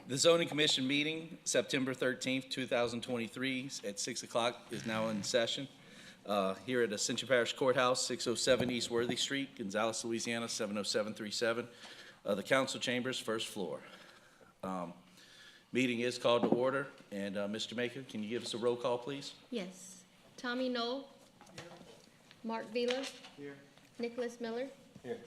The zoning commission meeting, September 13th, 2023, at 6 o'clock is now in session. Here at Ascension Parish Courthouse, 607 East Worthy Street, Gonzales, Louisiana, 70737. The council chambers, first floor. Meeting is called to order, and Ms. Jamaica, can you give us a roll call, please? Yes. Tommy Knoll. Here. Mark Vila. Here. Nicholas Miller. Here.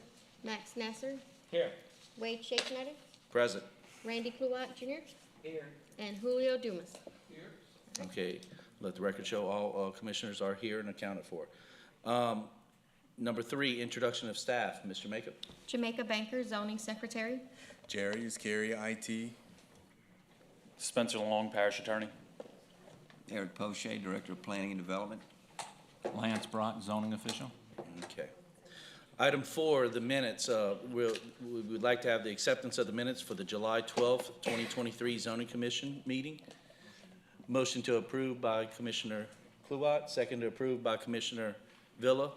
Max Nasser. Here. Wade Shakenetter. Present. Randy Kluwat Jr. Here. And Julio Dumas. Here. Okay, let the record show all commissioners are here and accounted for. Number 3, introduction of staff. Ms. Jamaica. Jamaica Banker, Zoning Secretary. Jerry is Carey, IT. Spencer Long, Parish Attorney. Eric Poche, Director of Planning and Development. Lance Brock, zoning official. Okay. Item 4, the minutes. We would like to have the acceptance of the minutes for the July 12th, 2023 Zoning Commission meeting. Motion to approve by Commissioner Kluwat, second to approve by Commissioner Villa.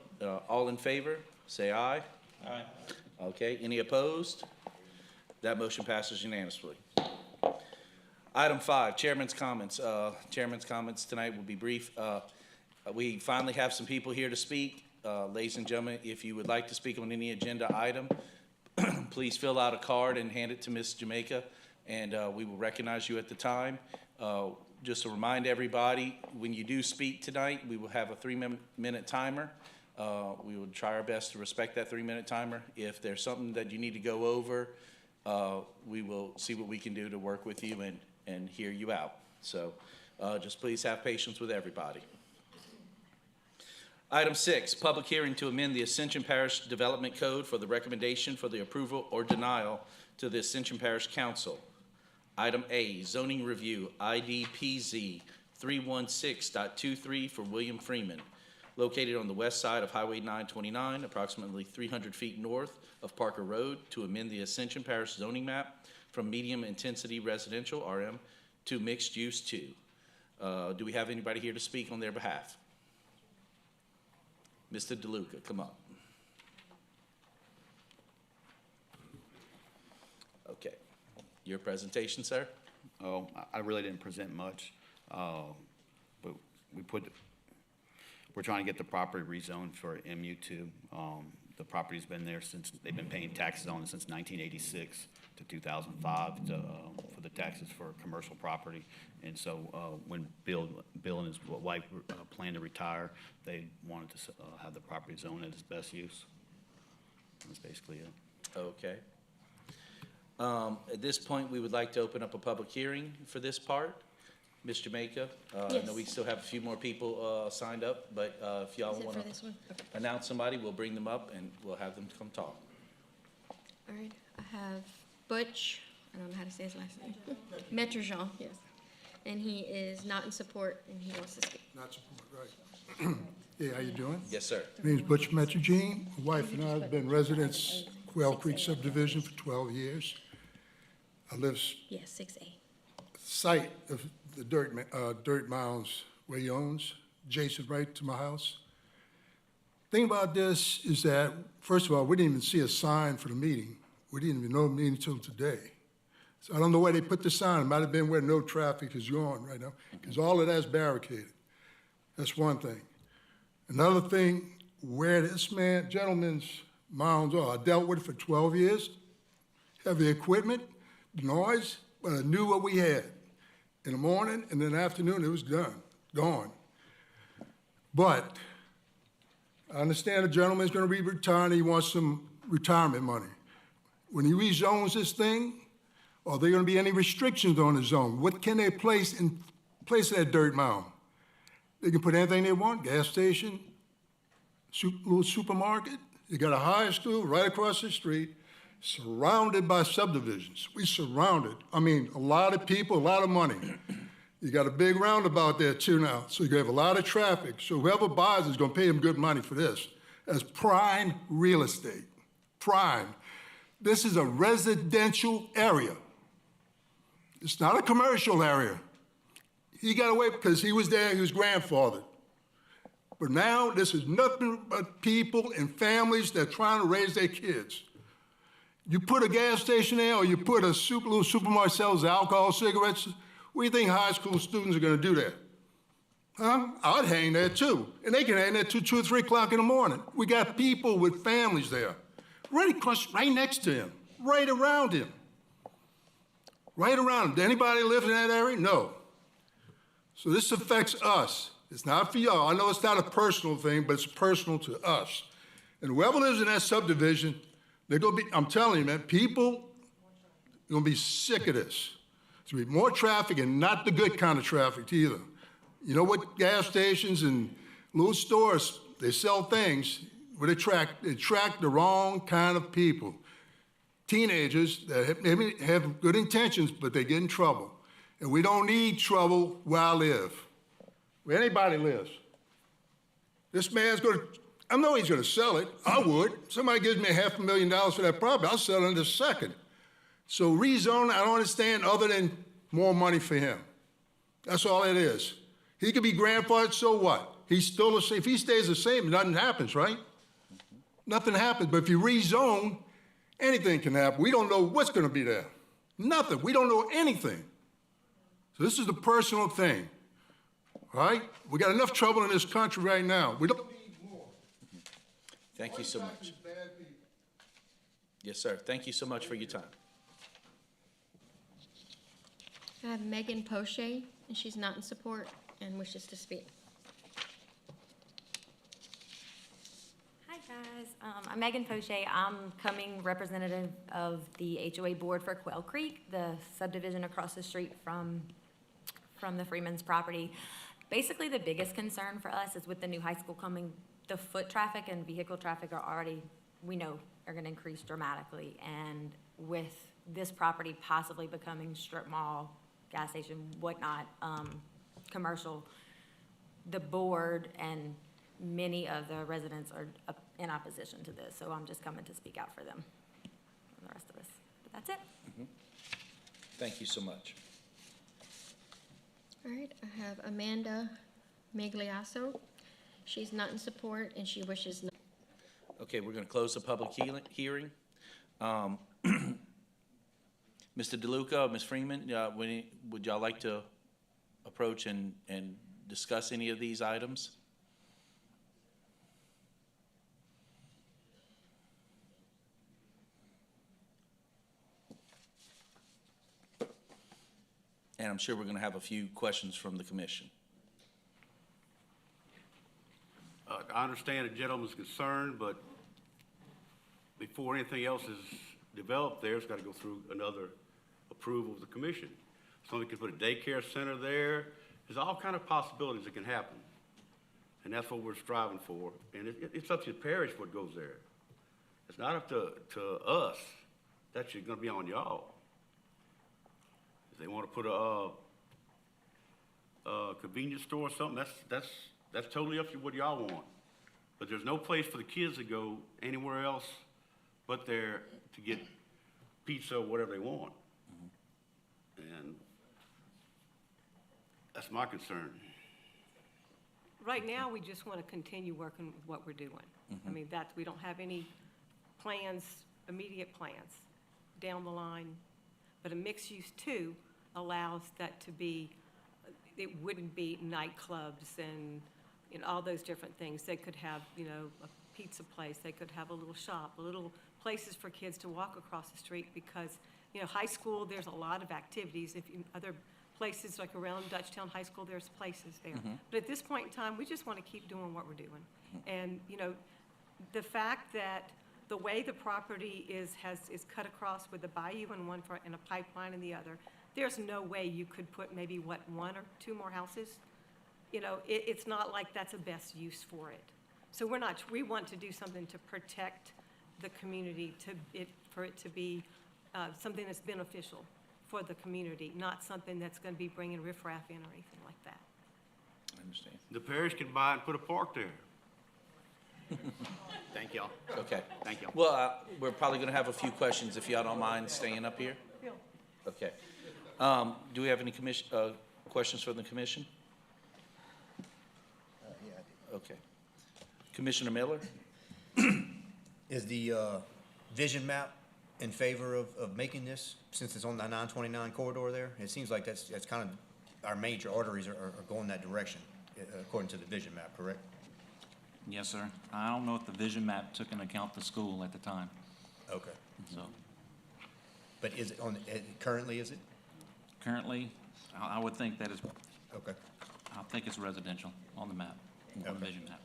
All in favor, say aye. Aye. Okay, any opposed? That motion passes unanimously. Item 5, Chairman's comments. Chairman's comments tonight will be brief. We finally have some people here to speak. Ladies and gentlemen, if you would like to speak on any agenda item, please fill out a card and hand it to Ms. Jamaica, and we will recognize you at the time. Just to remind everybody, when you do speak tonight, we will have a 3-minute timer. We will try our best to respect that 3-minute timer. If there's something that you need to go over, we will see what we can do to work with you and hear you out. So just please have patience with everybody. Item 6, public hearing to amend the Ascension Parish Development Code for the recommendation for the approval or denial to the Ascension Parish Council. Item A, zoning review, IDPZ 316.23 for William Freeman, located on the west side of Highway 929, approximately 300 feet north of Parker Road, to amend the Ascension Parish zoning map from medium intensity residential, RM, to mixed use 2. Do we have anybody here to speak on their behalf? Mr. DeLuca, come up. Okay. Your presentation, sir? Oh, I really didn't present much, but we're trying to get the property rezoned for MU2. The property's been there since, they've been paying taxes on it since 1986 to 2005 for the taxes for commercial property. And so when Bill and his wife planned to retire, they wanted to have the property zoned at its best use. That's basically it. Okay. At this point, we would like to open up a public hearing for this part. Ms. Jamaica, I know we still have a few more people signed up, but if y'all want to announce somebody, we'll bring them up and we'll have them come talk. All right. I have Butch. I don't know how to say his last name. Metrojean, yes. And he is not in support, and he wants to speak. Not support, right. Hey, how you doing? Yes, sir. My name's Butch Metrojean. My wife and I have been residents Quail Creek subdivision for 12 years. I live Yes, 6A. site of the dirt mounds where he owns, adjacent right to my house. Thing about this is that, first of all, we didn't even see a sign for the meeting. We didn't even know the meeting until today. So I don't know where they put the sign. It might have been where no traffic is going right now, because all of that's barricaded. That's one thing. Another thing, where this gentleman's mounds are, I dealt with it for 12 years, heavy equipment, noise, but I knew what we had. In the morning and in the afternoon, it was done, gone. But I understand the gentleman's gonna be retiring, he wants some retirement money. When he rezones this thing, are there gonna be any restrictions on the zone? What can they place in place of that dirt mound? They can put anything they want, gas station, little supermarket. You got a high school right across the street, surrounded by subdivisions. We surrounded, I mean, a lot of people, a lot of money. You got a big roundabout there too now, so you have a lot of traffic. So whoever buys is gonna pay them good money for this. As prime real estate, prime. This is a residential area. It's not a commercial area. He got away because he was there, he was grandfathered. But now this is nothing but people and families that are trying to raise their kids. You put a gas station there, or you put a little supermarket sells alcohol, cigarettes, what do you think high school students are gonna do there? Huh? I'd hang there too. And they can hang there till 2 or 3 o'clock in the morning. We got people with families there. Right next to him, right around him. Right around him. Does anybody live in that area? No. So this affects us. It's not for y'all. I know it's not a personal thing, but it's personal to us. And whoever lives in that subdivision, they're gonna be, I'm telling you, man, people are gonna be sick of this. It's gonna be more traffic and not the good kind of traffic either. You know what gas stations and little stores, they sell things, but they attract the wrong kind of people. Teenagers that maybe have good intentions, but they get in trouble. And we don't need trouble where I live, where anybody lives. This man's I know he's gonna sell it. I would. Somebody gives me $500,000 for that property, I'll sell it in a second. So rezone, I don't understand other than more money for him. That's all it is. He could be grandfathered, so what? He's still the same. If he stays the same, nothing happens, right? Nothing happens. But if you rezone, anything can happen. We don't know what's gonna be there. Nothing. We don't know anything. So this is the personal thing, all right? We got enough trouble in this country right now. We don't need more. Thank you so much. Yes, sir. Thank you so much for your time. I have Megan Poche, and she's not in support and wishes to speak. Hi, guys. I'm Megan Poche. I'm coming representative of the HOA board for Quail Creek, the subdivision across the street from the Freeman's property. Basically, the biggest concern for us is with the new high school coming, the foot traffic and vehicle traffic are already, we know, are gonna increase dramatically. And with this property possibly becoming strip mall, gas station, whatnot, commercial, the board and many of the residents are in opposition to this. So I'm just coming to speak out for them and the rest of us. But that's it. Thank you so much. All right, I have Amanda Migliasso. She's not in support, and she wishes not. Okay, we're gonna close the public hearing. Mr. DeLuca, Ms. Freeman, would y'all like to approach and discuss any of these items? And I'm sure we're gonna have a few questions from the commission. I understand the gentleman's concern, but before anything else is developed there, it's got to go through another approval of the commission. Somebody could put a daycare center there. There's all kind of possibilities that can happen. And that's what we're striving for. And it's up to the parish what goes there. It's not up to us. That's going to be on y'all. If they want to put a convenience store or something, that's totally up to what y'all want. But there's no place for the kids to go anywhere else but there to get pizza or whatever they want. And that's my concern. Right now, we just want to continue working with what we're doing. I mean, we don't have any plans, immediate plans down the line. But a mixed use too allows that to be, it wouldn't be nightclubs and all those different things. They could have, a pizza place. They could have a little shop, little places for kids to walk across the street because, high school, there's a lot of activities. Other places like around Dutchtown High School, there's places there. But at this point in time, we just want to keep doing what we're doing. And, the fact that the way the property is cut across with the bayou in one and a pipeline in the other, there's no way you could put maybe, 1 or 2 more houses. It's not like that's a best use for it. So we want to do something to protect the community, for it to be something that's beneficial for the community, not something that's going to be bringing riffraff in or anything like that. I understand. The parish can buy and put a park there. Thank y'all. Okay. Thank y'all. Well, we're probably gonna have a few questions if y'all don't mind staying up here. Okay. Do we have any questions from the commission? Okay. Commissioner Miller? Is the vision map in favor of making this, since it's on the 929 corridor there? It seems like that's kind of, our major arteries are going that direction, according to the vision map, correct? Yes, sir. I don't know if the vision map took into account the school at the time, Okay. so But is it on, currently, is it? currently, I would think that is, Okay. I think it's residential on the map, on the vision map.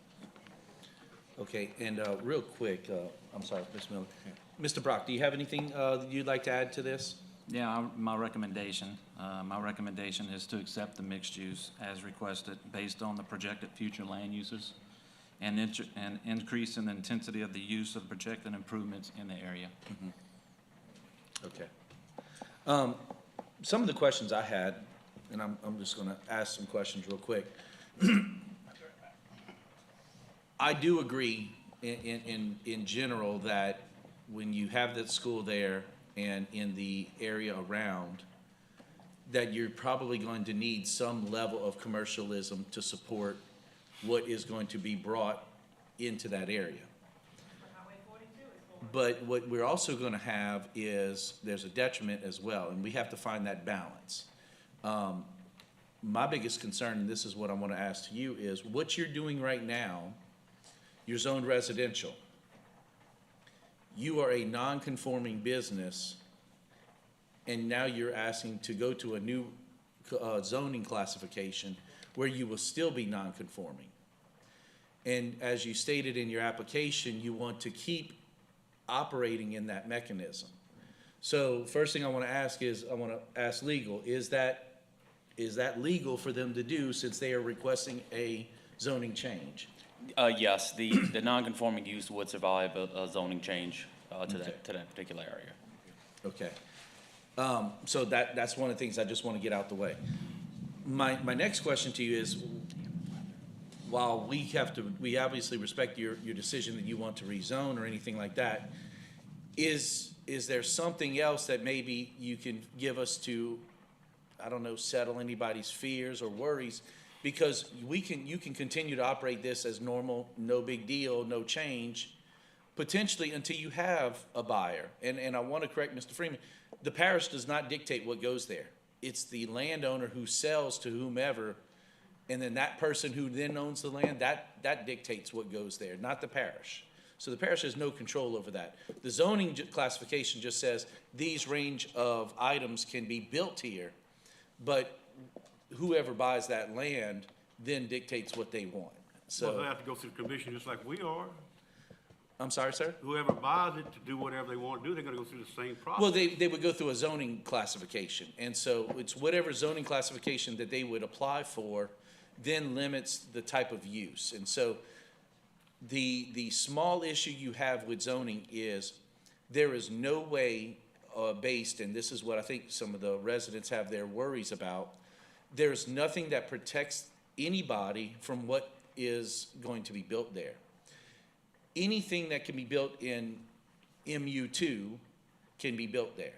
Okay, and real quick, I'm sorry, Ms. Miller. Mr. Brock, do you have anything you'd like to add to this? Yeah, my recommendation is to accept the mixed use as requested based on the projected future land uses and increase in the intensity of the use of projected improvements in the area. Okay. Some of the questions I had, and I'm just gonna ask some questions real quick. I do agree in general that when you have that school there and in the area around, that you're probably going to need some level of commercialism to support what is going to be brought into that area. But what we're also gonna have is, there's a detriment as well, and we have to find that balance. My biggest concern, and this is what I wanna ask to you, is what you're doing right now, you're zoned residential. You are a non-conforming business, and now you're asking to go to a new zoning classification where you will still be non-conforming. And as you stated in your application, you want to keep operating in that mechanism. So first thing I want to ask is, I want to ask legal, is that legal for them to do since they are requesting a zoning change? Yes, the non-conforming use would survive a zoning change to that particular area. Okay. So that's one of the things I just want to get out the way. My next question to you is, while we obviously respect your decision that you want to rezone or anything like that, is there something else that maybe you can give us to, I don't know, settle anybody's fears or worries? Because you can continue to operate this as normal, no big deal, no change, potentially until you have a buyer. And I want to correct Mr. Freeman, the parish does not dictate what goes there. It's the landowner who sells to whomever, and then that person who then owns the land, that dictates what goes there, not the parish. So the parish has no control over that. The zoning classification just says these range of items can be built here, but whoever buys that land then dictates what they want. Well, they So, have to go through the commission just like we are. I'm sorry, sir? Whoever buys it to do whatever they want to do, they're gonna go through the same process. Well, they would go through a zoning classification, and so it's whatever zoning classification that they would apply for then limits the type of use. And so the small issue you have with zoning is there is no way based, and this is what I think some of the residents have their worries about, there's nothing that protects anybody from what is going to be built there. Anything that can be built in MU2 can be built there.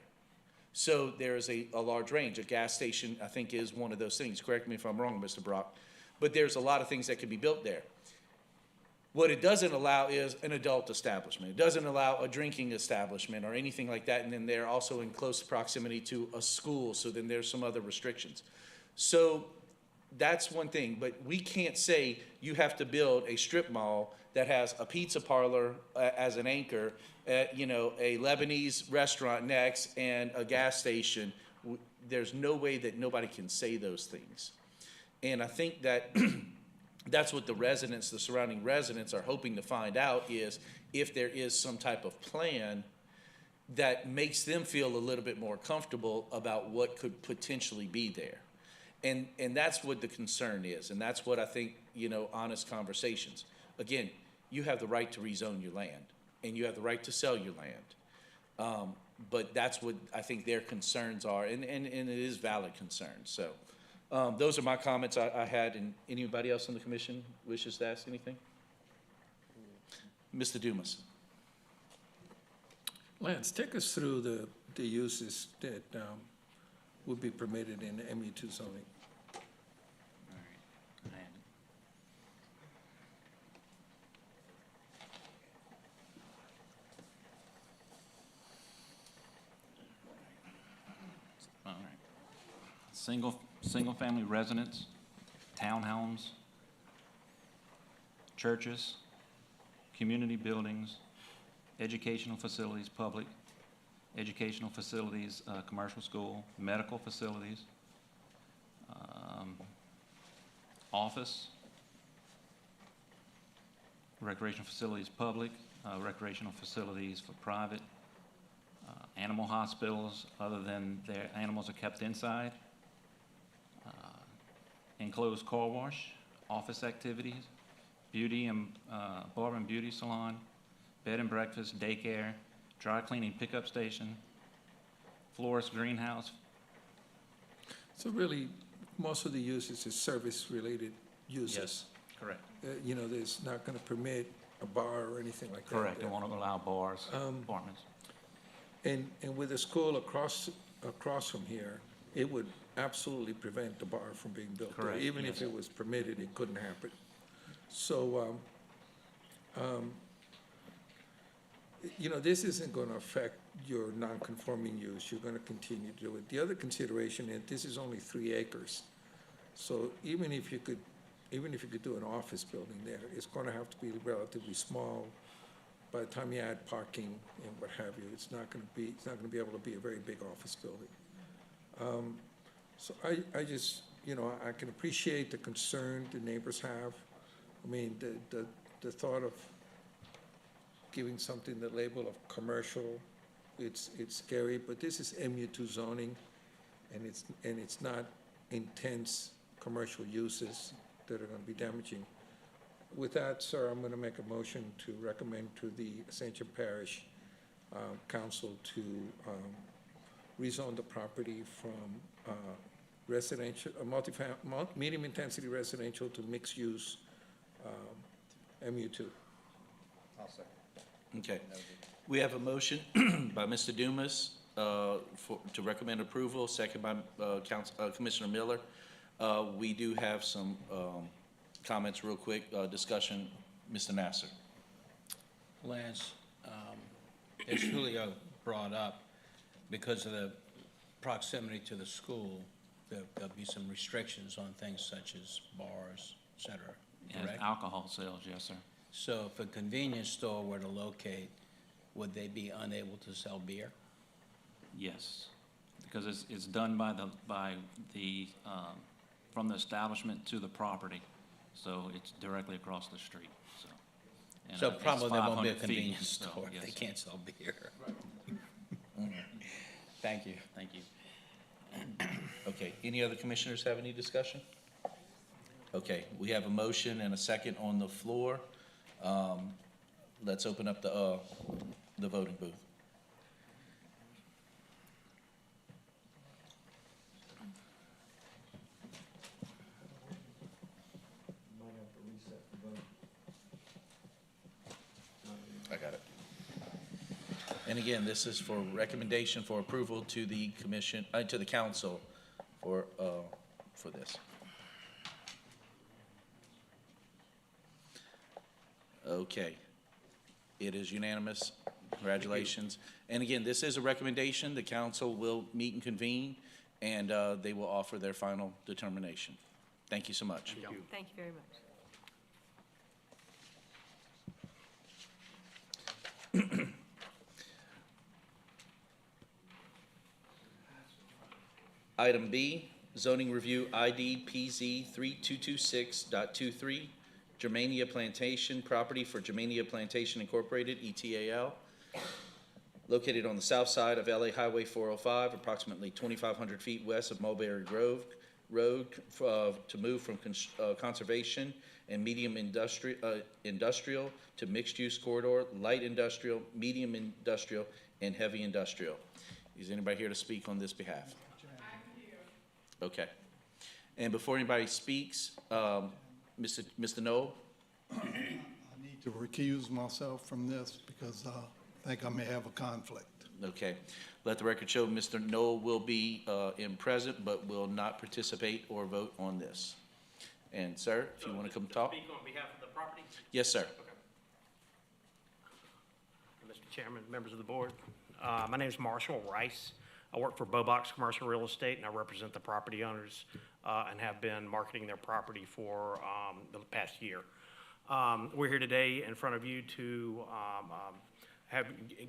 So there is a large range. A gas station, I think, is one of those things. Correct me if I'm wrong, Mr. Brock. But there's a lot of things that can be built there. What it doesn't allow is an adult establishment. It doesn't allow a drinking establishment or anything like that. And then they're also in close proximity to a school, so then there's some other restrictions. So that's one thing, but we can't say you have to build a strip mall that has a pizza parlor as an anchor, a Lebanese restaurant next, and a gas station. There's no way that nobody can say those things. And I think that that's what the surrounding residents are hoping to find out, is if there is some type of plan that makes them feel a little bit more comfortable about what could potentially be there. And that's what the concern is, and that's what I think, honest conversations. Again, you have the right to rezone your land, and you have the right to sell your land. But that's what I think their concerns are, and it is valid concerns. So those are my comments I had, and anybody else on the commission wishes to ask anything? Mr. Dumas. Lance, take us through the uses that would be permitted in the MU2 zoning. single-family residence, townhomes, churches, community buildings, educational facilities, public educational facilities, commercial school, medical facilities, office, recreational facilities, public, recreational facilities for private, animal hospitals, other than their animals are kept inside, enclosed car wash, office activities, beauty and, barber and beauty salon, bed and breakfast, daycare, dry cleaning pickup station, florist greenhouse. So really, most of the uses is service-related uses. Yes, correct. You know, there's not gonna permit a bar or anything like that. Correct, they there. won't allow bars, apartments. And with the school across from here, it would absolutely prevent the bar from being built there. Correct, Even if yes. it was permitted, it couldn't happen. So, you know, this isn't gonna affect your non-conforming use. You're gonna continue to do it. The other consideration is this is only 3 acres. So even if you could do an office building there, it's gonna have to be relatively small. By the time you add parking and what have you, it's not gonna be able to be a very big office building. So I just, you know, I can appreciate the concern the neighbors have. I mean, the thought of giving something the label of commercial, it's scary, but this is MU2 zoning, and it's not intense commercial uses that are gonna be damaging. With that, sir, I'm gonna make a motion to recommend to the Ascension Parish Council to rezone the property from residential, medium-intensity residential to mixed-use MU2. I'll second. Okay. We have a motion by Mr. Dumas to recommend approval, second by Commissioner Miller. We do have some comments real quick, discussion. Mr. Nasser. Lance, as Julio brought up, because of the proximity to the school, there'll be some restrictions on things such as bars, et cetera, And correct? alcohol sales, yes, sir. So if a convenience store were to locate, would they be unable to sell beer? Yes, because it's done by the, from the establishment to the property, so it's directly across the street, so. And, So it's probably there won't be a 500 feet, convenience so, store if yes. they can't sell beer. Thank you. Thank you. Okay, any other commissioners have any discussion? Okay, we have a motion and a second on the floor. Let's open up the voting booth. I got it. And again, this is for recommendation for approval to the commission, to the council for this. Okay. It is unanimous. Congratulations. And again, this is a recommendation. The council will meet and convene, and they will offer their final determination. Thank you so much. Thank you very much. Item B, zoning review ID PZ 3226.23, Germania Plantation, property for Germania Plantation Incorporated, ETAL, located on the south side of LA Highway 405, approximately 2,500 feet west of Mulberry Grove Road, to move from conservation and medium industrial to mixed-use corridor, light industrial, medium industrial, and heavy industrial. Is anybody here to speak on this behalf? Okay. And before anybody speaks, Mr. Knoll? I need to recuse myself from this because I think I may have a conflict. Okay. Let the record show Mr. Knoll will be in present, but will not participate or vote on this. And sir, if you want to come talk? Speak on behalf of the property? Yes, sir. Mr. Chairman, members of the board, my name is Marshall Rice. I work for Bobox Commercial Real Estate, and I represent the property owners and have been marketing their property for the past year. We're here today in front of you to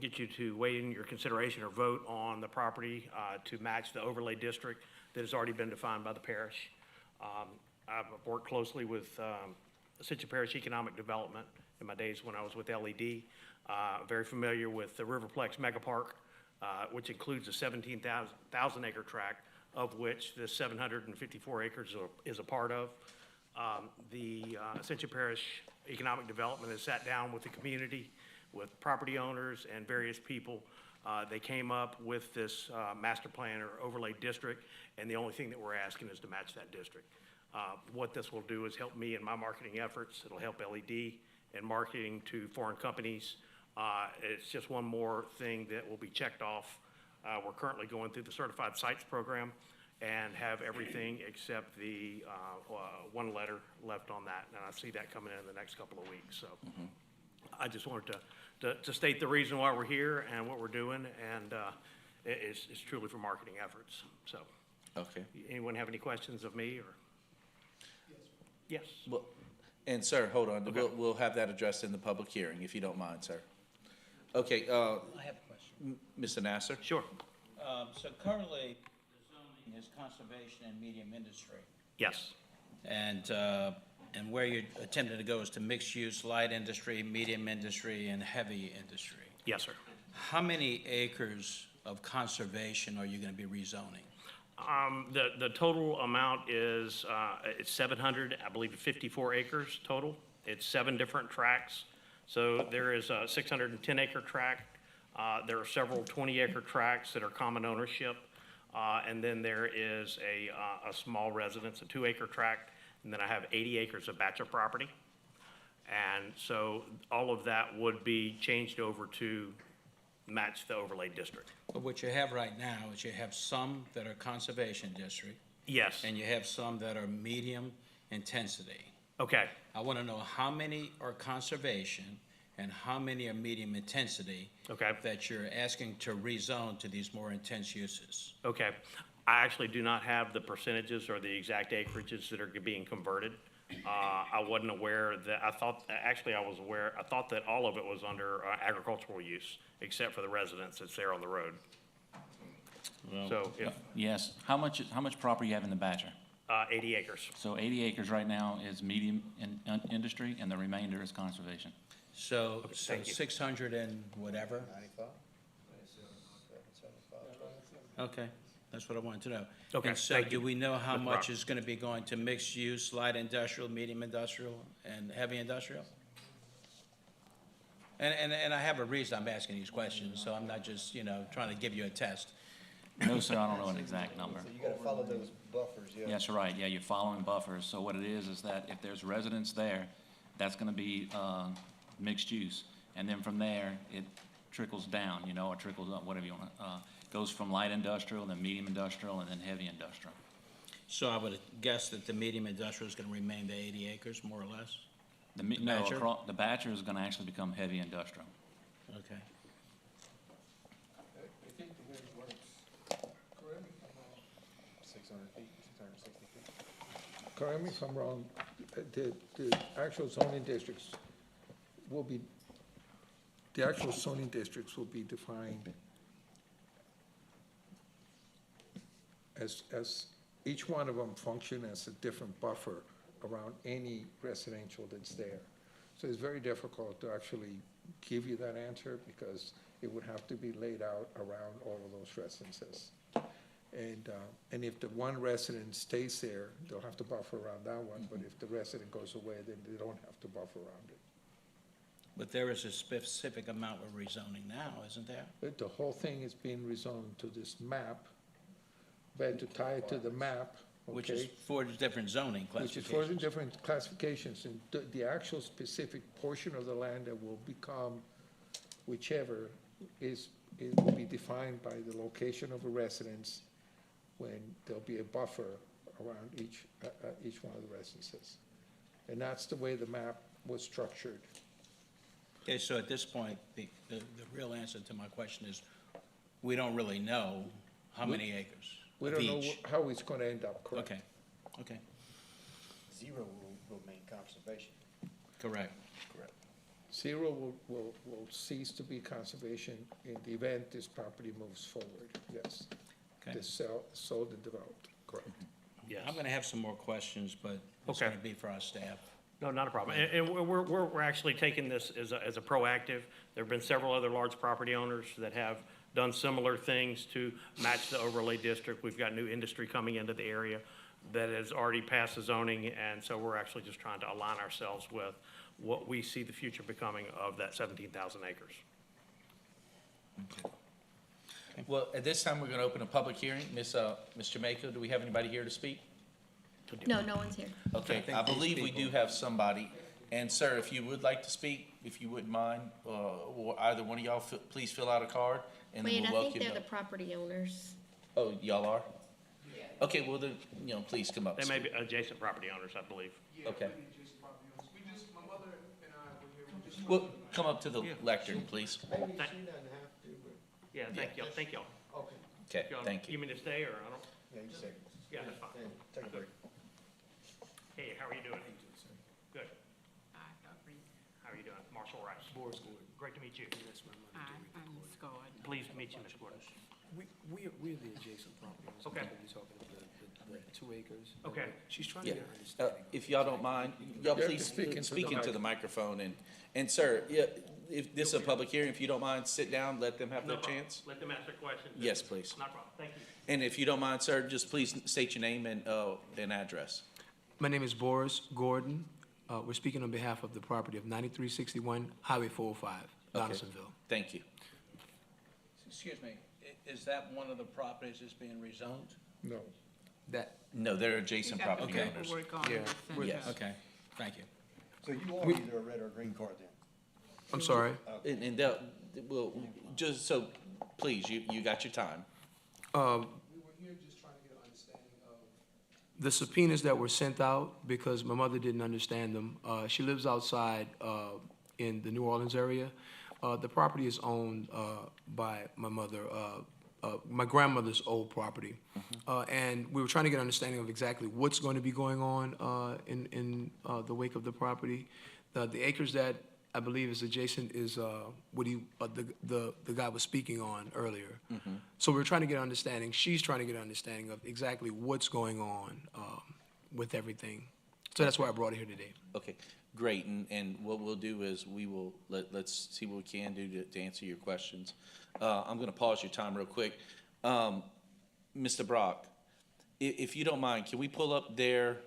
get you to weigh in your consideration or vote on the property to match the overlay district that has already been defined by the parish. I've worked closely with Essentia Parish Economic Development in my days when I was with LED. Very familiar with the Riverplex Mega Park, which includes a 17,000 acre tract, of which the 754 acres is a part of. The Essentia Parish Economic Development has sat down with the community, with property owners and various people. They came up with this master plan or overlay district, and the only thing that we're asking is to match that district. What this will do is help me in my marketing efforts. It'll help LED in marketing to foreign companies. It's just one more thing that will be checked off. We're currently going through the Certified Sites program and have everything except the one letter left on that, and I see that coming in the next couple of weeks. So I just wanted to state the reason why we're here and what we're doing, and it's truly for marketing efforts. So, Okay. anyone have any questions of me, or? Yes. Well, and sir, hold on, Okay. we'll have that addressed in the public hearing, if you don't mind, sir. Okay, I have a question. Mr. Nasser? Sure. So currently, the zoning is conservation and medium industry. Yes. And where you're attempting to go is to mixed use, light industry, medium industry, and heavy industry. Yes, sir. How many acres of conservation are you going to be rezoning? The total amount is, it's 700, I believe, 54 acres total. It's 7 different tracts. So there is a 610 acre tract. There are several 20 acre tracts that are common ownership. And then there is a small residence, a 2 acre tract. And then I have 80 acres of bachelor property. And so all of that would be changed over to match the overlay district. But what you have right now is you have some that are conservation district, Yes. and you have some that are medium intensity. Okay. I want to know how many are conservation and how many are medium intensity Okay. that you're asking to rezone to these more intense uses. Okay. I actually do not have the percentages or the exact acreages that are being converted. I wasn't aware that, I thought that all of it was under agricultural use, except for the residence that's there on the road. So, if, Yes. How much property you have in the Badger? 80 acres. So 80 acres right now is medium industry, and the remainder is conservation. So thank you. 600 and whatever? Okay, that's what I wanted to know. Okay, And so thank do you. we know how No much problem. is going to be going to mixed use, light industrial, medium industrial, and heavy industrial? And I have a reason I'm asking these questions, so I'm not just, trying to give you a test. No, sir, I don't know an exact number. So you gotta follow those buffers, yeah. Yes, you're right. Yeah, you're following buffers. So what it is that if there's residents there, that's gonna be, mixed use. And then from there, it trickles down, or trickles up, whatever you wanna, goes from light industrial, then medium industrial, and then heavy industrial. So I would guess that the medium industrial is going to remain the 80 acres, more or less? No, Badger? the Badger is gonna actually become heavy industrial. Okay. I think the way it works, correct me if I'm wrong. 600 feet, 660 feet. Correct me if I'm wrong, the actual zoning districts will be, defined as each one of them function as a different buffer around any residential that's there. So it's very difficult to actually give you that answer because it would have to be laid out around all of those residences. And if the one resident stays there, they'll have to buffer around that one, but if the resident goes away, then they don't have to buffer around it. But there is a specific amount we're rezoning now, isn't there? But the whole thing is being rezoned to this map, but to tie it to the map, Which is okay? 4 different zoning Which is for the classifications. different classifications, and the actual specific portion of the land that will become whichever it will be defined by the location of a residence when there'll be a buffer around each one of the residences. And that's the way the map was structured. Okay, so at this point, the real answer to my question is, we don't really know How many acres? We of don't know each? how it's gonna end up, correct? Okay, okay, Zero will remain conservation. correct. Zero will cease to be conservation in the event this property moves forward, yes. Okay. This sold and developed, correct. Yes. I'm gonna have some more questions, but it's Okay. gonna be for our staff. No, not a problem. And we're actually taking this as a proactive. There have been several other large property owners that have done similar things to match the overlay district. We've got new industry coming into the area that has already passed the zoning, and so we're actually just trying to align ourselves with what we see the future becoming of that 17,000 acres. Well, at this time, we're gonna open a public hearing. Ms. Jamaica, do we have anybody here to speak? No, no one's here. Okay, I believe we do have somebody. And sir, if you would like to speak, if you wouldn't mind, or either one of y'all, please fill out a card, and then Wait, we'll I welcome think you. they're the property owners. Oh, y'all are? Okay, well then, please come up. They may be adjacent property owners, I believe. Okay. Well, come up to the lectern, please. Maybe she doesn't have to, but. Yeah, thank y'all. Okay. Okay, thank you. You mean to stay, or I don't? Yeah, you say. Yeah, that's fine. Take a break. Hey, how are you doing? Good. How are you doing? Marshall Rice. Boris Gordon. Great to meet you. I'm Ms. Gordon. Pleased to meet you, Ms. Gordon. We're the adjacent property. Okay. You're talking about the 2 acres. Okay. She's trying Yeah, to get her understanding. if y'all don't mind, y'all You have to please speak into speak the into the microphone, and sir, yeah, if this is a public hearing, if you don't mind, sit down, let them have No their problem. chance. Let them ask their questions. Yes, please. Not a problem. Thank you. And if you don't mind, sir, just please state your name and address. My name is Boris Gordon. We're speaking on behalf of the property of 9361 Highway 405, Okay. Donaldsonville. Thank you. Excuse me, is that one of the properties that's being rezoned? No. That, No, they're adjacent property Okay. owners. Yes. Okay, thank you. So you are either a red or a green card then? I'm sorry. And they'll, well, just so, please, you got your time. We were here just trying to get an understanding of. The subpoenas that were sent out, because my mother didn't understand them. She lives outside in the New Orleans area. The property is owned by my mother, my grandmother's old property. And we were trying to get an understanding of exactly what's going to be going on in the wake of the property. The acres that I believe is adjacent is what the guy was speaking on earlier. So we're trying to get an understanding, she's trying to get an understanding of exactly what's going on with everything. So that's why I brought it here today. Okay, great, and what we'll do is we will, let's see what we can do to answer your questions. I'm gonna pause your time real quick. Mr. Brock, if you don't mind, can we pull up their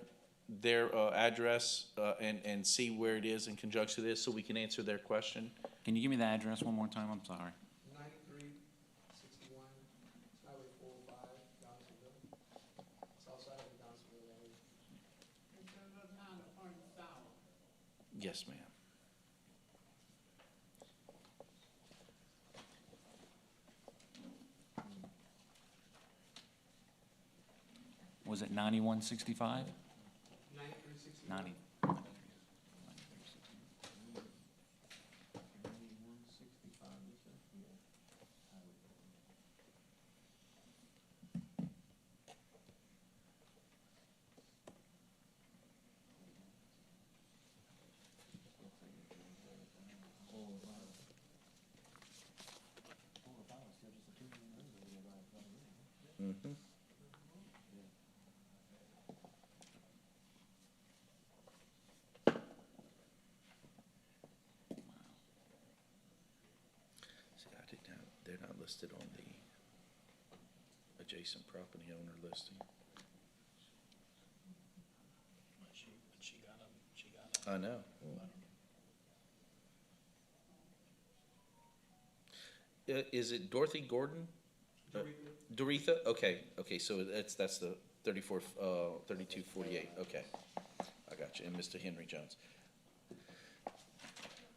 address and see where it is in conjunction to this, so we can answer their question? Can you give me the address one more time? I'm sorry. 9361 Highway 405, Donaldsonville. South side of the Donaldsonville area. Yes, ma'am. Was it 9165? 9361. 90. Mm-hmm. See, I did not, they're not listed on the adjacent property owner listing. I know. Is it Dorothy Gordon? Doretha? Okay, so that's the 3248, okay. I got you, and Mr. Henry Jones.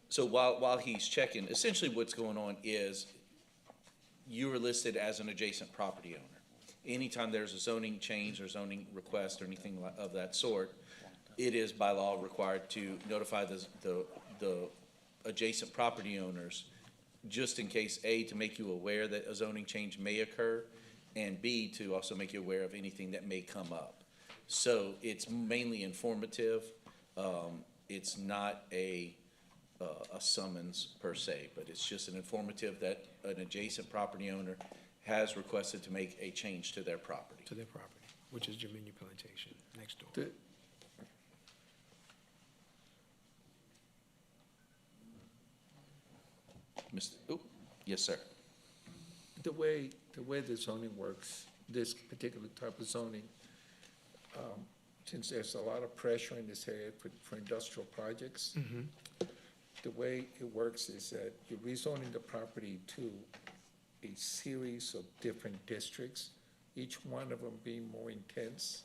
So while he's checking, essentially what's going on is you are listed as an adjacent property owner. Anytime there's a zoning change or zoning request or anything of that sort, it is by law required to notify the adjacent property owners, just in case, A, to make you aware that a zoning change may occur, and B, to also make you aware of anything that may come up. So it's mainly informative. It's not a summons per se, but it's just an informative that an adjacent property owner has requested to make a change to their property. To their property, which is Germania Plantation, next door. The- Yes, sir. The way the zoning works, this particular type of zoning, since there's a lot of pressure in this area for industrial projects, the way it works is that you're rezoning the property to a series of different districts, each one of them being more intense.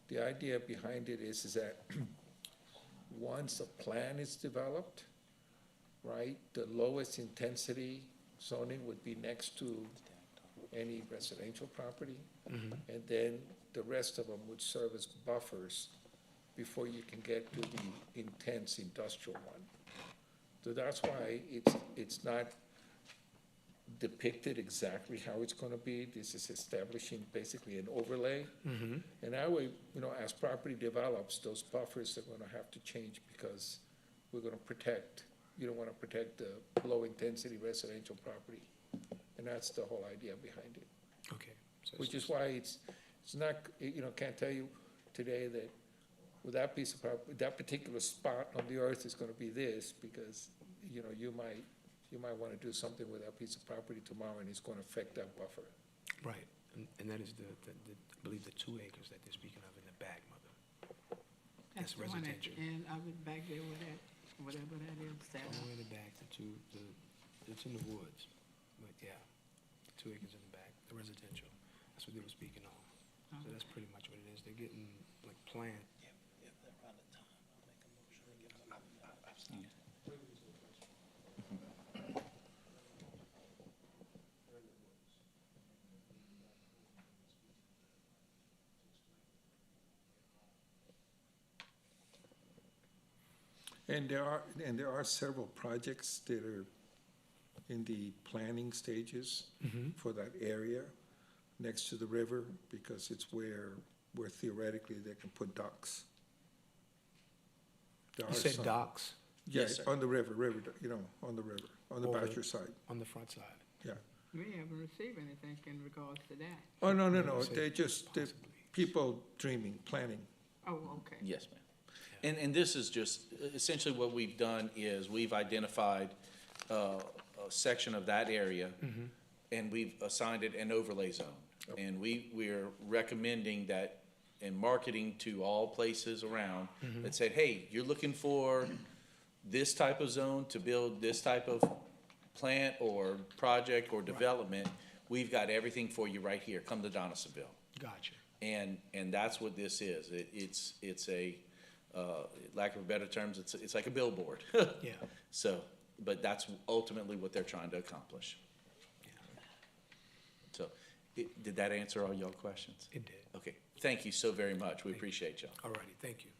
The idea behind it is that once a plan is developed, right, the lowest intensity zoning would be next to any residential property. And then the rest of them would serve as buffers before you can get to the intense industrial one. So that's why it's not depicted exactly how it's gonna be. This is establishing basically an overlay. And that way, you know, as property develops, those buffers are gonna have to change because we're gonna protect, you don't wanna protect the low-intensity residential property. And that's the whole idea behind it. Okay. So it's Which is just- why it's not, you know, can't tell you today that with that piece of property, that particular spot on the earth is gonna be this, because, you know, you might wanna do something with that piece of property tomorrow, and it's gonna affect that buffer. Right, and that is I believe the 2 acres that they're speaking of in the back, Mother. That's the one at the residential. end, I was back there with that, whatever that is, that, All the way in the back, it's in the woods, but yeah, 2 acres in the back, the residential, that's what they were speaking on. So that's pretty much what it is, they're getting like planned. And there are several projects that are in the planning stages for that area next to the river, because it's where theoretically they can put docks. There You are said some- docks? Yeah, Yes, sir. on the river, you know, on the river, on the Over- Bachelor side, On the front side. yeah. we haven't received anything in regards to that. Oh, no, Say they're just, they're people dreaming, planning. Oh, okay. Yes, ma'am. And this is just, essentially what we've done is we've identified a section of that area, and we've assigned it an overlay zone. And we're recommending that in marketing to all places around that said, hey, you're looking for this type of zone to build this type of plant or project or development, we've got everything for you right here. Come to Donaldsonville. Gotcha. And that's what this is. It's a, lack of better terms, it's like a billboard. Yeah. So, but that's ultimately what they're trying to accomplish. So, did that answer all y'all questions? It did. Okay, thank you so very much. We appreciate y'all. All righty, thank you.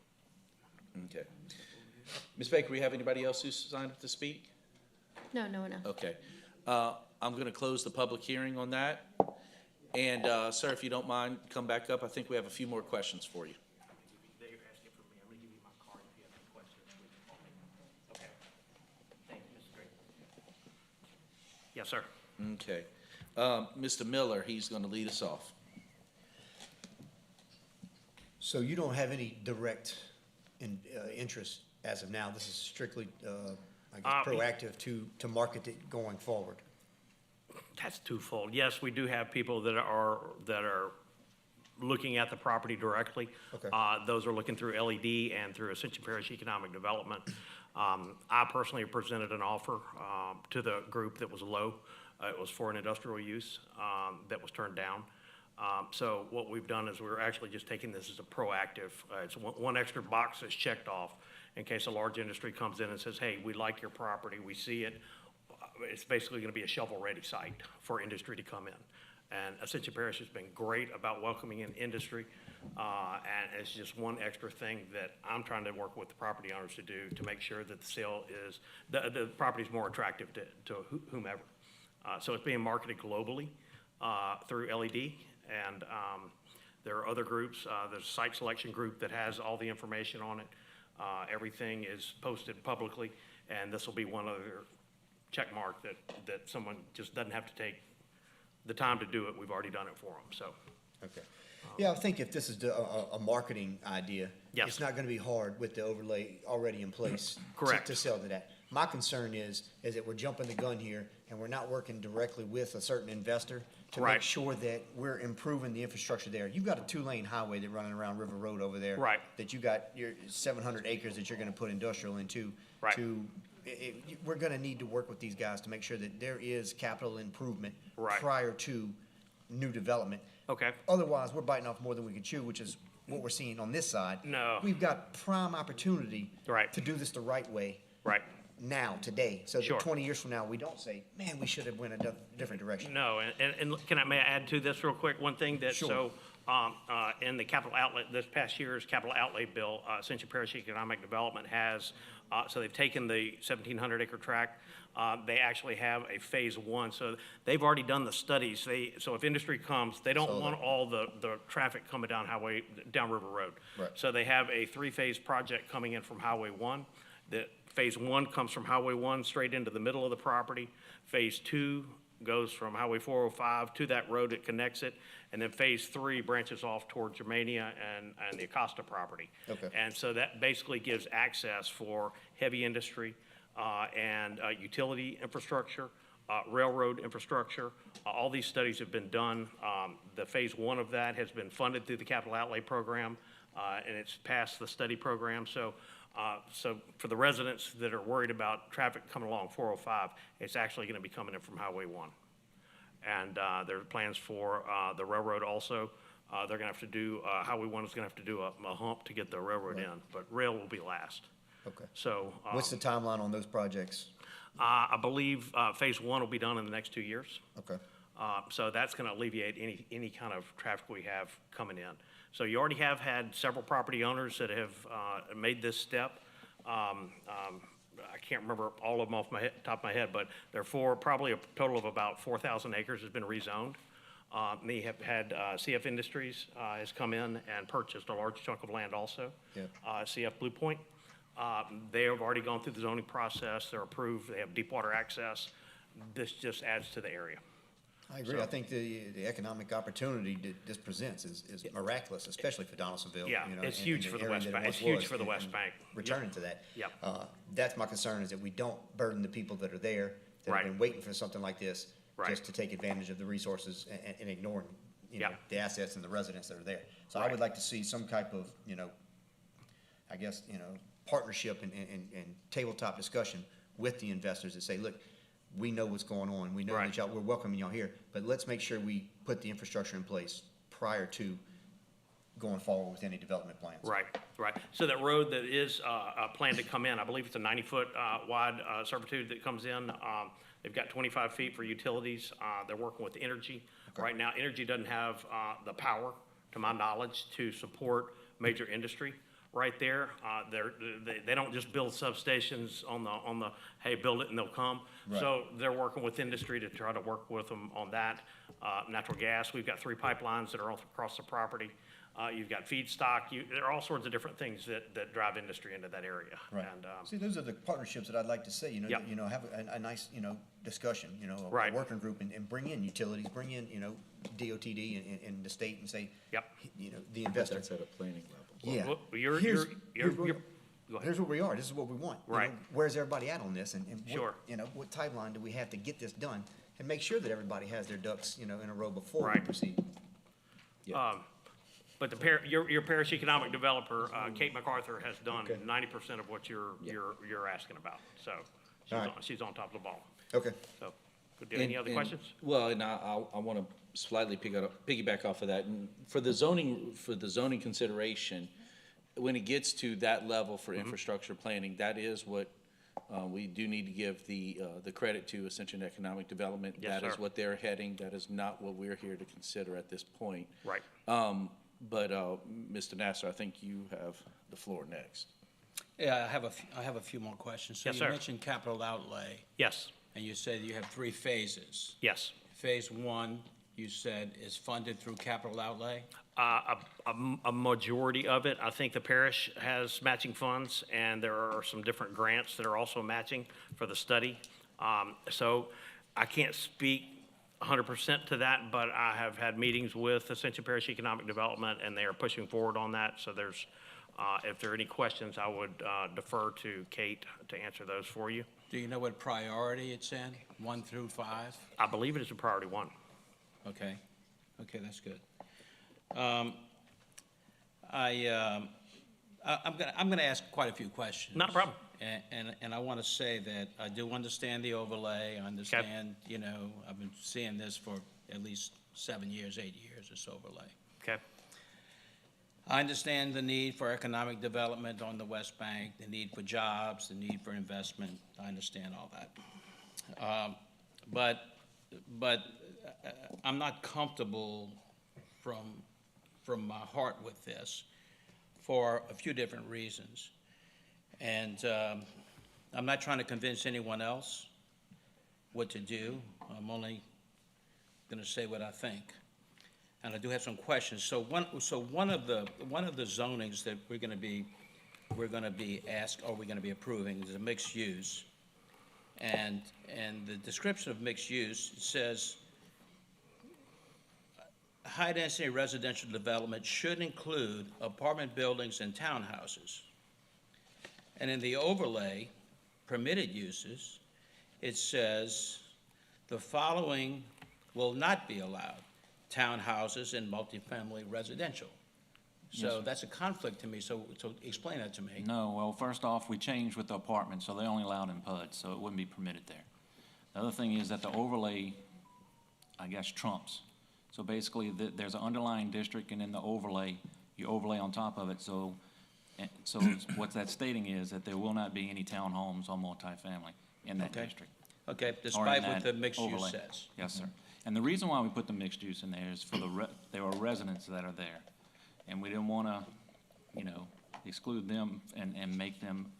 Okay. Ms. Baker, we have anybody else who's signed up to speak? No, no one else. Okay. I'm gonna close the public hearing on that. And, sir, if you don't mind, come back up. I think we have a few more questions for you. They're asking for me. I'm gonna give you my card if you have any questions. Okay. Thank you, Mr. Gray. Yes, sir. Okay. Mr. Miller, he's gonna lead us off. So you don't have any direct interest as of now? This is strictly, I guess, proactive to market it going forward? That's twofold. Yes, we do have people that are looking at the property directly. Okay. Those are looking through LED and through Ascension Parish Economic Development. I personally presented an offer to the group that was low. It was for an industrial use that was turned down. So what we've done is we're actually just taking this as a proactive. It's one extra box that's checked off in case a large industry comes in and says, hey, we like your property, we see it. It's basically going to be a shovel-ready site for industry to come in. And Ascension Parish has been great about welcoming in industry, and it's just one extra thing that I'm trying to work with the property owners to do to make sure that the sale is, the property is more attractive to whomever. So it's being marketed globally. through LED. And there are other groups. There's a site selection group that has all the information on it. Everything is posted publicly, and this will be one other check mark that someone just doesn't have to take the time to do it. We've already done it for them, so. Okay. Yeah, I think if this is a marketing idea, Yes. it's not gonna be hard with the overlay already in place. Correct. To sell to that. My concern is that we're jumping the gun here and we're not working directly with a certain investor to make Right. sure that we're improving the infrastructure there. You've got a 2-lane highway that running around River Road over there. Right. That you got your 700 acres that you're gonna put industrial into. Right. We're gonna need to work with these guys to make sure that there is capital improvement Right. prior to new development. Okay. Otherwise, we're biting off more than we can chew, which is what we're seeing on this side. No. We've got prime opportunity Right. to do this the right way Right. now, today, so Sure. that 20 years from now, we don't say, man, we should have went a different direction. No, and may I add to this real quick, one thing that, Sure. so, in the capital outlet, this past year's capital outlay bill, Century Parish Economic Development has, so they've taken the 1,700 acre tract, they actually have a phase one, so they've already done the studies, so if industry comes, they don't want all the traffic coming down down River Road. Right. So they have a 3-phase project coming in from Highway one. The phase one comes from Highway one straight into the middle of the property. Phase two goes from Highway 405 to that road that connects it. And then phase three branches off toward Germania and the Acosta property. Okay. And so that basically gives access for heavy industry and utility infrastructure, railroad infrastructure. All these studies have been done. The phase one of that has been funded through the capital outlay program, and it's passed the study program. So for the residents that are worried about traffic coming along 405, it's actually going to be coming in from Highway one. And there are plans for the railroad also. They're going to have to do, Highway one is going to have to do a hump to get the railroad Right. in, but rail will be last. Okay. So. What's the timeline on those projects? I believe phase one will be done in the next 2 years. Okay. So that's going to alleviate any kind of traffic we have coming in. So you already have had several property owners that have made this step. I can't remember all of them off top of my head, but probably a total of about 4,000 acres has been rezoned. They have had CF Industries has come in and purchased a large chunk of land also. Yeah. CF Blue Point. They have already gone through the zoning process. They're approved. They have deep water access. This just adds to the area. I agree. I think the economic opportunity that this presents is miraculous, especially for Donaldsonville. Yeah, you know, it's and- huge and for the area West that it Bank. once It's huge was, for the and- West and Bank. Returning Yep. to that. Yep. That's my concern, is that we don't burden the people that are there, that Right. have been waiting for something like this, Right. just to take advantage of the resources and ignoring, Yep. the assets and the residents that are there. So I Right. would like to see some type of, I guess, partnership and tabletop discussion with the investors that say, look, we know what's going on. We know Right. that we're welcoming y'all here, but let's make sure we put the infrastructure in place prior to going forward with any development plans. Right, right. So that road that is planned to come in, I believe it's a 90-foot wide servitude that comes in. They've got 25 feet for utilities. They're working with Energy. Right now, Energy doesn't have the power, to my knowledge, to support major industry right there. They don't just build substations on the, hey, build it and they'll come. Right. So they're working with industry to try to work with them on that. Natural gas, we've got 3 pipelines that are all across the property. You've got feedstock, there are all sorts of different things that drive industry into that area. Right. And, See, those are the partnerships that I'd like to see, Yep. have a nice, discussion, a Right. working group and bring in utilities, bring in, DOTD and the state and say, Yep. The investor. That's at a planning level. Yeah. Well, Here's go ahead. here's where we are. This is what we want. Right. Where's everybody at on this? And Sure. what timeline do we have to get this done? And make sure that everybody has their ducks, in a row before we Right. proceed. But your parish economic developer, Kate MacArthur, has done 90% of what you're asking about. So All right. she's on top of the ball. Okay. So, good deal. Any other questions? Well, and I want to slightly piggyback off of that. And for the zoning consideration, when it gets to that level for infrastructure planning, that is what we do need to give the credit to Ascension Economic Development. Yes, That is sir. what they're heading. That is not what we're here to consider at this point. Right. But Mr. Nasser, I think you have the floor next. Yeah, I have a few more questions. Yes, So sir. you mentioned capital outlay, Yes, and you said you have 3 phases. yes, Phase 1, you said, is funded through capital outlay? A majority of it, I think the parish has matching funds, and there are some different grants that are also matching for the study. So I can't speak 100% to that, but I have had meetings with Ascension Parish Economic Development, and they are pushing forward on that. So there's, if there are any questions, I would defer to Kate to answer those for you. Do you know what priority it's in, 1 through 5? I believe it is a priority 1. Okay, okay, that's good. I'm gonna ask quite a few questions. Not a problem. And I want to say that I do understand the overlay. I understand, you know, I've been seeing this for at least 7 years, 8 years, this overlay. Okay. I understand the need for economic development on the West Bank, the need for jobs, the need for investment. I understand all that. But I'm not comfortable from my heart with this for a few different reasons. And I'm not trying to convince anyone else what to do. I'm only going to say what I think. And I do have some questions. So one of the zonings that we're going to be asked, or we're going to be approving, is a mixed use. And the description of mixed use says high-density residential development should include apartment buildings and townhouses. And in the overlay, permitted uses, it says the following will not be allowed: townhouses and multifamily residential. Yes, So sir. that's a conflict to me, so explain that to me. No, well, first off, we changed with the apartments, so they only allowed in PUD, so it wouldn't be permitted there. The other thing is that the overlay, I guess, trumps. So basically, there's an underlying district, and in the overlay, you overlay on top of it, so what that's stating is that there will not be any townhomes or multifamily in that Okay. district. Okay, or in despite what that the mixed use overlay. says. Yes, sir. And the reason why we put the mixed use in there is for there are residents that are there. And we didn't want to, you know, exclude them and make them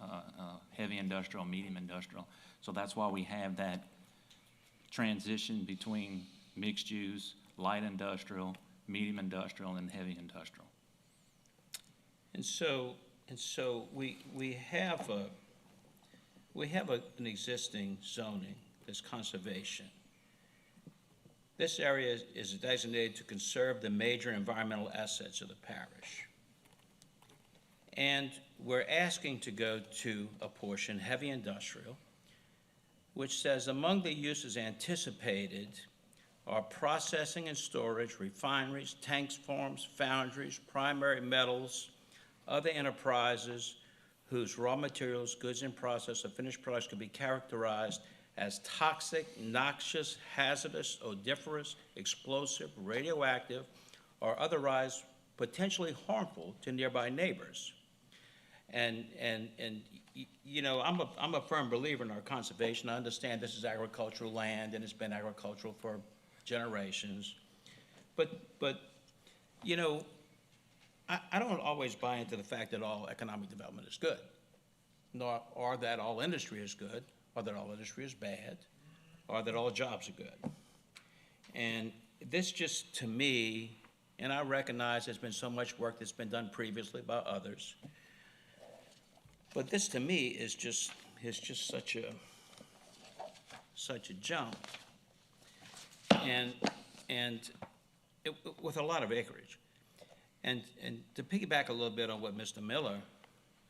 heavy industrial, medium industrial. So that's why we have that transition between mixed use, light industrial, medium industrial, and heavy industrial. And so we have an existing zoning, this conservation. This area is designated to conserve the major environmental assets of the parish. And we're asking to go to a portion, heavy industrial, which says among the uses anticipated are processing and storage, refineries, tanks, farms, foundries, primary metals, other enterprises whose raw materials, goods in process, or finished products could be characterized as toxic, noxious, hazardous, odoriferous, explosive, radioactive, or otherwise potentially harmful to nearby neighbors. And you know, I'm a firm believer in our conservation. I understand this is agricultural land, and it's been agricultural for generations. But you know, I don't always buy into the fact that all economic development is good, nor or that all industry is good, or that all industry is bad, or that all jobs are good. And this just, to me, and I recognize there's been so much work that's been done previously by others, but this to me is just such a jump. And with a lot of acreage. And to piggyback a little bit on what Mr. Miller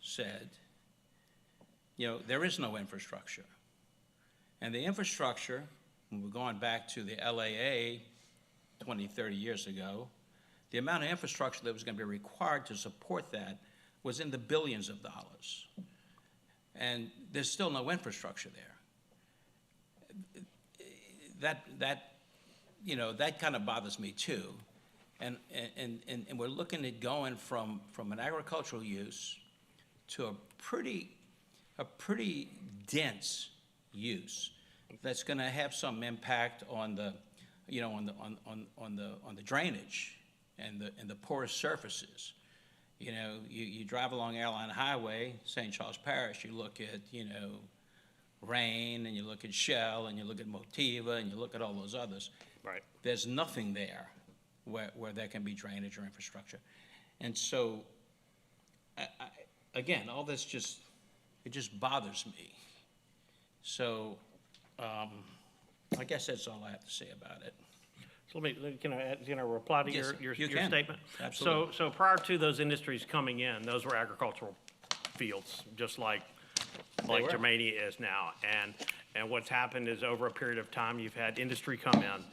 said, you know, there is no infrastructure. And the infrastructure, when we're going back to the LAA 20, 30 years ago, the amount of infrastructure that was going to be required to support that was in the billions of dollars. And there's still no infrastructure there. You know, that kind of bothers me too. And we're looking at going from an agricultural use to a pretty dense use that's going to have some impact on the, you know, on the drainage and the porous surfaces. You know, you drive along Airline Highway, St. Charles Parish, you look at, you know, Rain, and you look at Shell, and you look at Motiva, and you look at all those others. Right. There's nothing there where there can be drainage or infrastructure. And so, again, all this it just bothers me. So, I guess that's all I have to say about it. So can I reply to Yes, your you can. statement? Absolutely. So prior to those industries coming in, those were agricultural fields, just like were. Germania is now. And what's happened is over a period of time, you've had industry come in.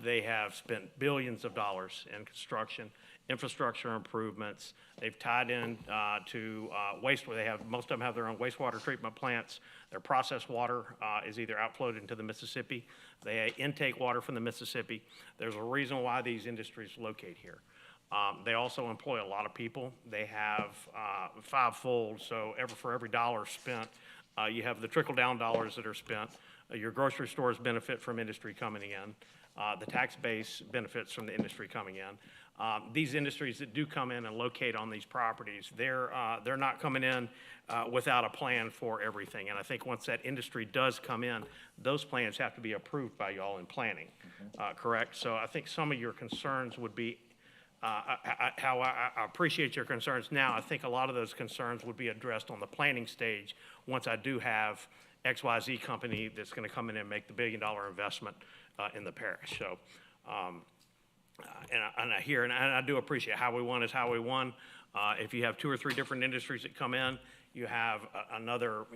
They have spent billions of dollars in construction, infrastructure improvements. They've tied in to wastewater. Most of them have their own wastewater treatment plants. Their processed water is either outflowed into the Mississippi. They intake water from the Mississippi. There's a reason why these industries locate here. They also employ a lot of people. They have fivefold, so for every dollar spent, you have the trickle-down dollars that are spent. Your grocery stores benefit from industry coming in. The tax base benefits from the industry coming in. These industries that do come in and locate on these properties, they're not coming in without a plan for everything. And I think once that industry does come in, those plans have to be approved by y'all in planning, correct? So I think some of your concerns would be, how I appreciate your concerns now. I think a lot of those concerns would be addressed on the planning stage once I do have XYZ company that's going to come in and make the billion-dollar investment in the parish. So, and I hear, and I do appreciate Highway 1 is Highway 1. If you have 2 or 3 different industries that come in, you have another,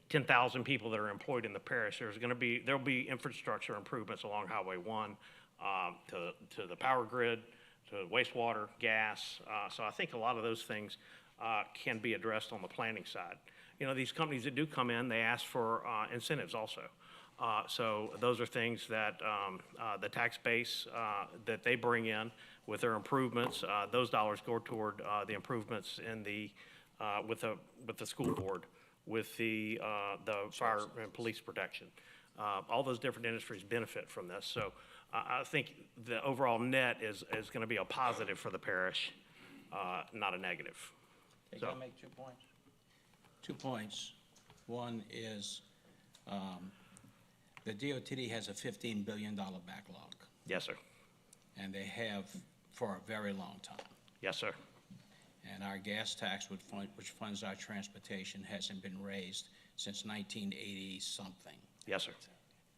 10,000 people that are employed in the parish. There'll be infrastructure improvements along Highway 1 to the power grid, to wastewater, gas. So I think a lot of those things can be addressed on the planning side. These companies that do come in, they ask for incentives also. So those are things that the tax base that they bring in with their improvements, those dollars go toward the improvements in with the school board, with the fire and police protection. All those different industries benefit from this. So I think the overall net is going to be a positive for the parish, not a negative. Can I make 2 points? 2 points. One is, the DOTD has a $15 billion backlog. Yes, sir. And they have for a very long time. Yes, sir. And our gas tax, which funds our transportation, hasn't been raised since 1980-something. Yes, sir.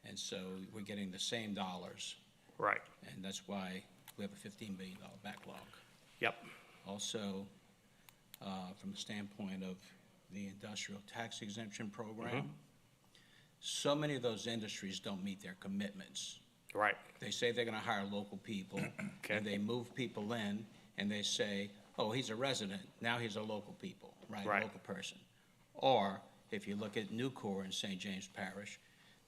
And so we're getting the same dollars. Right. And that's why we have a $15 billion backlog. Yep. Also, from the standpoint of the industrial tax exemption program, so many of those industries don't meet their commitments. Right. They say they're going to hire local people, and they move people in, and they say, oh, he's a resident, now he's a local people, right? Right. A local person. Or, if you look at Nucor in St. James Parish,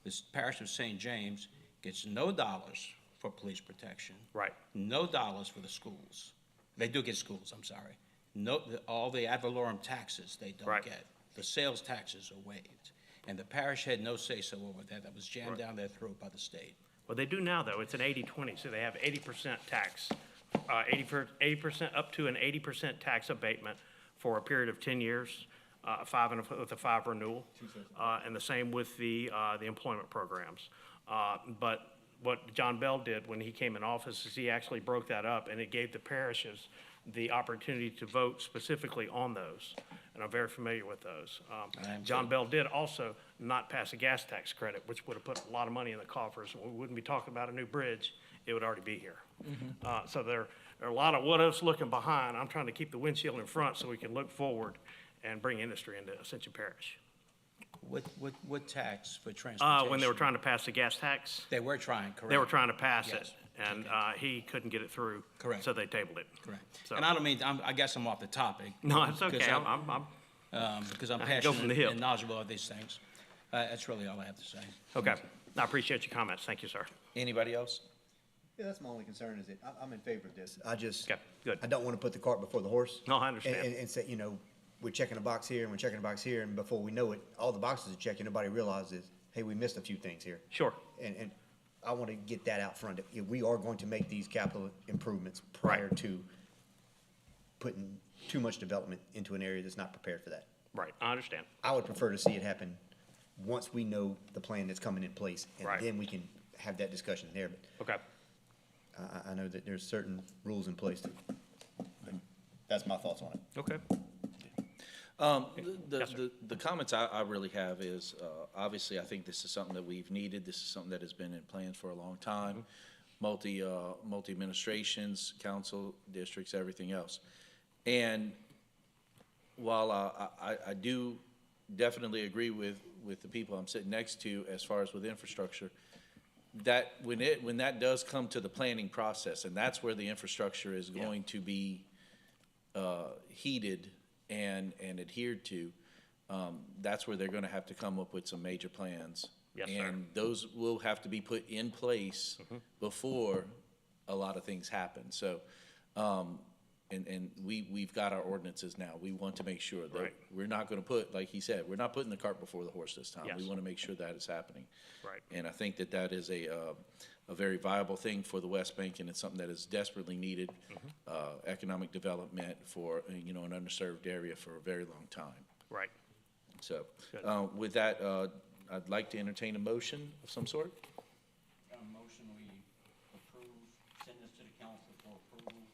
this parish of St. James gets no dollars for police protection. Right. No dollars for the schools. They do get schools, I'm sorry. No, all the ad valorem taxes they don't get. The sales taxes are waived. And the parish had no say-so over that. That was jammed down their throat by the state. Well, they do now, though. It's an 80-20, so they have 80% tax, 80% up to an 80% tax abatement for a period of 10 years, with a 5 renewal, and the same with the employment programs. But what John Bell did when he came in office is he actually broke that up, and it gave the parishes the opportunity to vote specifically on those. And I'm very familiar with those. John Bell did also not pass a gas tax credit, which would have put a lot of money in the coffers. We wouldn't be talking about a new bridge. It would already be here. So there are a lot of what-ifs looking behind. I'm trying to keep the windshield in front so we can look forward and bring industry into Ascension Parish. What tax for transportation? When they were trying to pass the gas tax. They were trying, correct. They were trying to pass it, Yes. and he couldn't get it through. Correct. So they tabled it. Correct. So- And I don't mean, I guess I'm off the topic. No, it's okay. because Because I'm I can go from the passionate hip. and knowledgeable of these things. That's really all I have to say. Okay. I appreciate your comments. Thank you, sir. Anybody else? Yeah, that's my only concern is that I'm in favor of this. I just, Okay, good. I don't want to put the cart before the horse. No, I understand. And say, we're checking a box here and we're checking a box here, and before we know it, all the boxes are checked, and nobody realizes, hey, we missed a few things here. Sure. And I want to get that out front. If we are going to make these capital improvements prior to putting too much development into an area that's not prepared for that. Right, I understand. I would prefer to see it happen once we know the plan that's coming in place, and Right. then we can have that discussion there, but Okay. I know that there's certain rules in place. That's my thoughts on it. Okay. Yes, sir. The comments I really have is, obviously, I think this is something that we've needed. This is something that has been in plans for a long time. Multi administrations, council, districts, everything else. And while I do definitely agree with the people I'm sitting next to as far as with infrastructure, that when that does come to the planning process, and that's where the infrastructure is going to be heated and adhered to, that's where they're gonna have to come up with some major plans. Yes, sir. And those will have to be put in place before a lot of things happen. So, and we've got our ordinances now. We want to make sure that Right. we're not gonna put, like he said, we're not putting the cart before the horse this time. Yes. We wanna make sure that is happening. Right. And I think that that is a very viable thing for the West Bank, and it's something that is desperately needed, economic development for, an underserved area for a very long time. Right. So, Good. with that, I'd like to entertain a motion of some sort. Motion, we approve, send this to the council for approval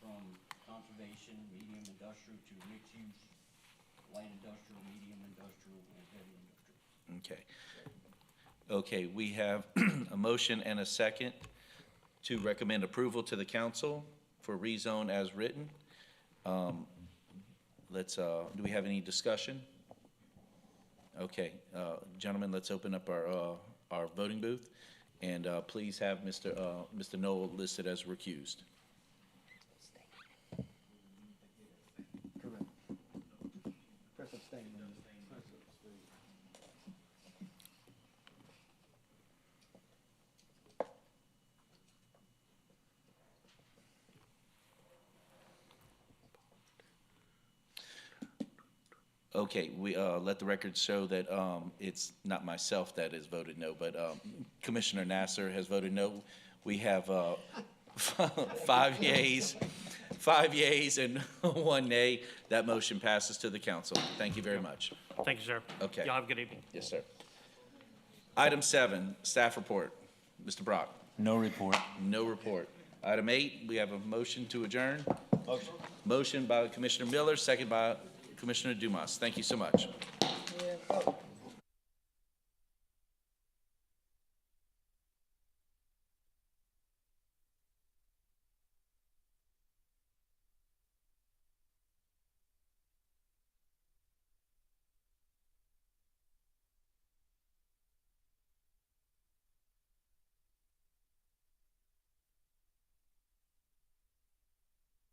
from conservation, medium industrial to mixed use, light industrial, medium industrial, and heavy industrial. Okay. Okay, we have a motion and a second to recommend approval to the council for rezone as written. Do we have any discussion? Okay, gentlemen, let's open up our voting booth, and please have Mr. Knoll listed as recused. Okay, we, let the record show that, it's not myself that has voted no, but, Commissioner Nasser has voted no. We have, 5 yeas and 1 nay. That motion passes to the council. Thank you very much. Thank you, sir. Okay. Y'all have a good evening. Yes, sir. Item 7, staff report. Mr. Brock? No report. No report. Item 8, we have a motion to adjourn. Motion by Commissioner Miller, second by Commissioner Dumas. Thank you so much.